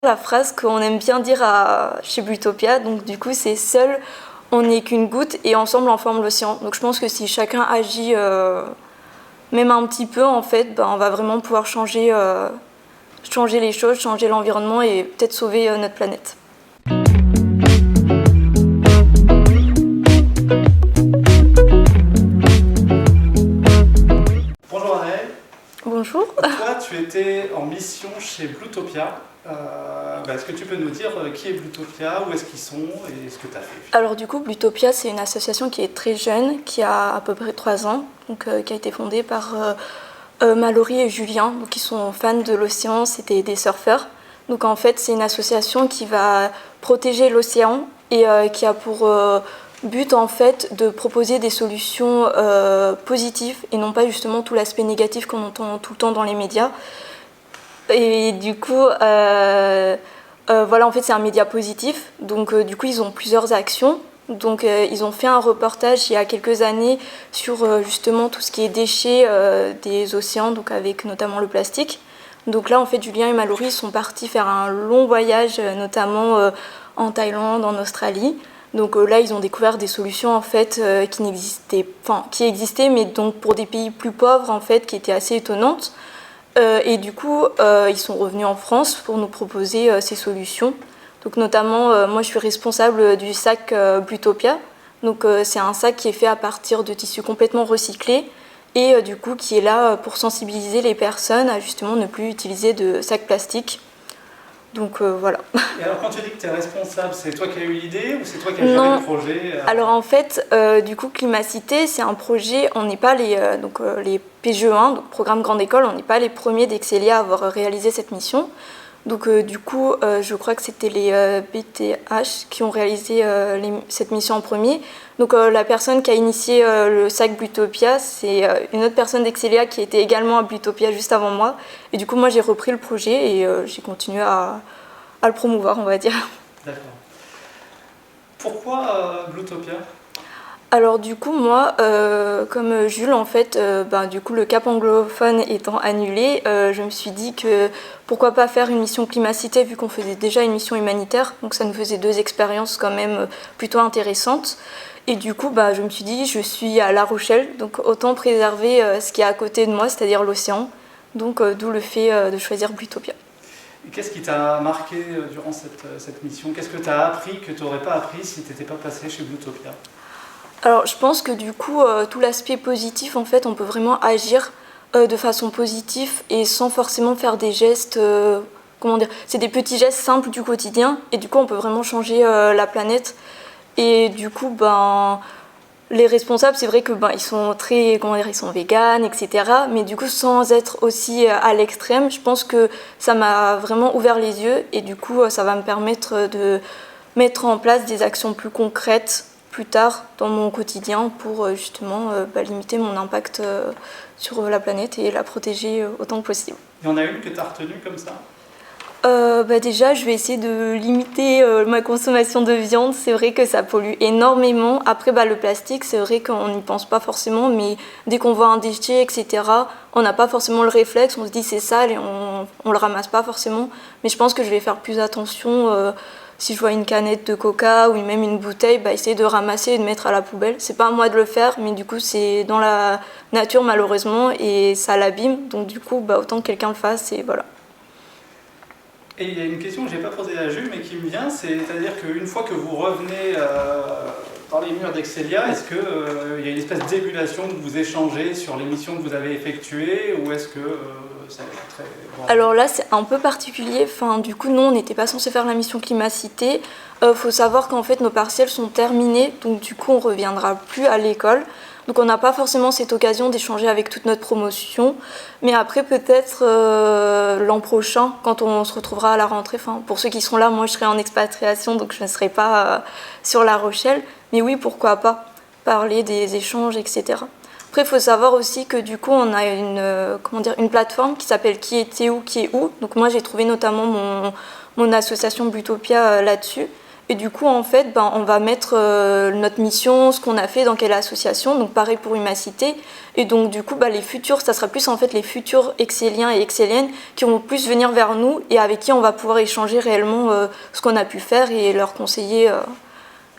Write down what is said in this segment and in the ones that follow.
La phrase qu'on aime bien dire chez Blutopia, donc du coup c'est seul on n'est qu'une goutte et ensemble on forme l'océan. Donc je pense que si chacun agit même un petit peu en fait, on va vraiment pouvoir changer les choses, changer l'environnement et peut-être sauver notre planète. Bonjour Anaëlle. Bonjour. Toi, tu étais en mission chez Blutopia. Est-ce que tu peux nous dire qui est Blutopia, où est-ce qu'ils sont et ce que tu as fait? Alors du coup, Blutopia, c'est une association qui est très jeune, qui a à peu près 3 ans, donc, qui a été fondée par Mallory et Julien, donc, qui sont fans de l'océan, c'était des surfeurs. Donc en fait, c'est une association qui va protéger l'océan et qui a pour but en fait de proposer des solutions positives et non pas justement tout l'aspect négatif qu'on entend tout le temps dans les médias. Et du coup, voilà, en fait, c'est un média positif. Donc, du coup, ils ont plusieurs actions. Donc, ils ont fait un reportage il y a quelques années sur justement tout ce qui est déchets des océans, donc avec notamment le plastique. Donc là, en fait, Julien et Mallory sont partis faire un long voyage, notamment en Thaïlande, en Australie. Donc là, ils ont découvert des solutions en fait qui existaient, mais donc pour des pays plus pauvres en fait, qui étaient assez étonnantes. Et du coup, ils sont revenus en France pour nous proposer ces solutions. Donc notamment, moi je suis responsable du sac Blutopia. Donc c'est un sac qui est fait à partir de tissus complètement recyclés et du coup qui est là pour sensibiliser les personnes à justement ne plus utiliser de sacs plastiques. Donc voilà. Et alors quand tu dis que tu es responsable, c'est toi qui as eu l'idée ou c'est toi qui as géré Non. le projet Alors en fait, du coup, Climacité, c'est un projet, on n'est pas les PGE1, donc Programme Grande École, on n'est pas les premiers d'Excelia à avoir réalisé cette mission. Donc du coup, je crois que c'était les BTH qui ont réalisé cette mission en premier. Donc la personne qui a initié le sac Blutopia, c'est une autre personne d'Excelia qui était également à Blutopia juste avant moi. Et du coup, moi, j'ai repris le projet et j'ai continué à le promouvoir, on va dire. D'accord. Pourquoi Blutopia? Alors du coup moi, comme Jules en fait, du coup le cap anglophone étant annulé, je me suis dit que pourquoi pas faire une mission Climacité vu qu'on faisait déjà une mission humanitaire, donc ça nous faisait 2 expériences quand même plutôt intéressantes. Et du coup je me suis dit je suis à La Rochelle, donc autant préserver ce qui est à côté de moi, c'est-à-dire l'océan, donc d'où le fait de choisir Blutopia. Et qu'est-ce qui t'a marqué durant cette mission? Qu'est-ce que tu as appris que tu n'aurais pas appris si tu n'étais pas passé chez Blutopia? Alors je pense que du coup tout l'aspect positif en fait on peut vraiment agir de façon positive et sans forcément faire des gestes, comment dire, c'est des petits gestes simples du quotidien et du coup on peut vraiment changer la planète et du coup les responsables c'est vrai que ils sont très, comment dire, ils sont véganes etc, mais du coup sans être aussi à l'extrême, je pense que ça m'a vraiment ouvert les yeux et du coup ça va me permettre de mettre en place des actions plus concrètes plus tard dans mon quotidien pour justement limiter mon impact sur la planète et la protéger autant que possible. Il y en a une que tu as retenue comme ça? Déjà, je vais essayer de limiter ma consommation de viande. C'est vrai que ça pollue énormément. Après, le plastique, c'est vrai qu'on n'y pense pas forcément, mais dès qu'on voit un déchet, etc., on n'a pas forcément le réflexe. On se dit c'est sale et on le ramasse pas forcément. Mais je pense que je vais faire plus attention. Si je vois une canette de coca ou même une bouteille, essayer de ramasser et de mettre à la poubelle. C'est pas à moi de le faire, mais du coup c'est dans la nature malheureusement et ça l'abîme. Donc du coup autant que quelqu'un le fasse et voilà. Et il y a une question que je n'ai pas posée à Jules mais qui me vient, c'est-à-dire qu'une fois que vous revenez dans les murs d'Excelia, est-ce qu'il y a une espèce d'émulation que vous échangez sur les missions que vous avez effectuées ou est-ce que c'est très... Alors là c'est un peu particulier, du coup nous on n'était pas censé faire la mission Climacité. Faut savoir qu'en fait nos partiels sont terminés, donc du coup on reviendra plus à l'école. Donc on n'a pas forcément cette occasion d'échanger avec toute notre promotion. Mais après peut-être l'an prochain, quand on se retrouvera à la rentrée, pour ceux qui seront là, moi je serai en expatriation, donc je ne serai pas sur La Rochelle. Mais oui, pourquoi pas parler des échanges, etc. Après, il faut savoir aussi que du coup, on a une plateforme qui s'appelle Qui était où, qui est où. Donc moi, j'ai trouvé notamment mon association Blutopia là-dessus. Et du coup, en fait, on va mettre notre mission, ce qu'on a fait, dans quelle association. Donc pareil pour Humacité. Et donc du coup, les futurs, ça sera plus en fait les futurs excelliens et excelliennes qui vont plus venir vers nous et avec qui on va pouvoir échanger réellement ce qu'on a pu faire et leur conseiller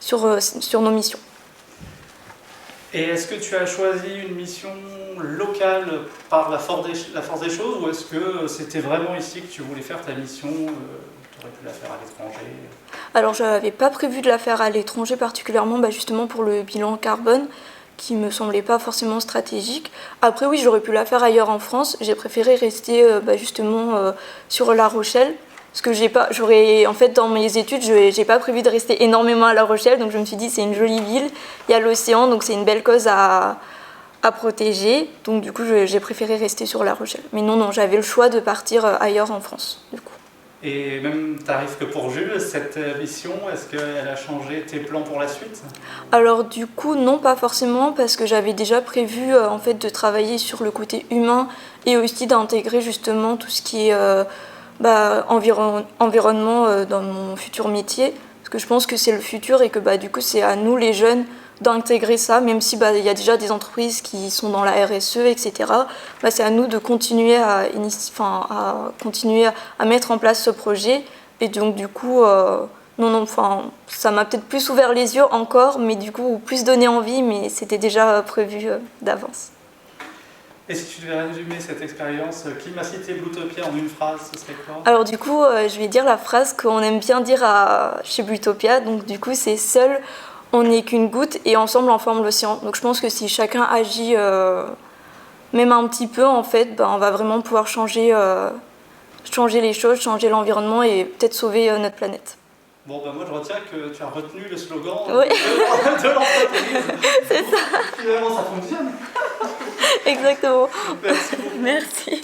sur nos missions. Et est-ce que tu as choisi une mission locale par la force des choses ou est-ce que c'était vraiment ici que tu voulais faire ta mission tu aurais pu la faire à l'étranger? Alors, je n'avais pas prévu de la faire à l'étranger particulièrement, justement pour le bilan carbone, qui me semblait pas forcément stratégique. Après, oui, j'aurais pu la faire ailleurs en France. J'ai préféré rester justement sur La Rochelle. Parce que en fait, dans mes études, j'ai pas prévu de rester énormément à La Rochelle, donc je me suis dit c'est une jolie ville, il y a l'océan, donc c'est une belle cause à protéger. Donc du coup, j'ai préféré rester sur La Rochelle. Mais non, j'avais le choix de partir ailleurs en France, du coup. Et même tarif que pour Jules, cette mission, est-ce qu'elle a changé tes plans pour la suite? Alors du coup, non, pas forcément, parce que j'avais déjà prévu en fait de travailler sur le côté humain et aussi d'intégrer justement tout ce qui est environnement dans mon futur métier, parce que je pense que c'est le futur et que du coup c'est à nous les jeunes d'intégrer ça, même si il y a déjà des entreprises qui sont dans la RSE, etc. C'est à nous de continuer à mettre en place ce projet. Et donc du coup, ça m'a peut-être plus ouvert les yeux encore, mais du coup plus donné envie, mais c'était déjà prévu d'avance. Et si tu devais résumer cette expérience, Climacités Bluetopia en une phrase, ce serait quoi? Alors du coup, je vais dire la phrase qu'on aime bien dire chez Bluetopia. Donc du coup, c'est seul, on n'est qu'une goutte et ensemble on forme l'océan. Donc je pense que si chacun agit, même un petit peu, en fait, on va vraiment pouvoir changer les choses, changer l'environnement et peut-être sauver notre planète. Bon, moi je retiens que tu as retenu le slogan oui. de l'entreprise. C'est ça. Finalement, ça fonctionne. Exactement. Merci beaucoup. Merci.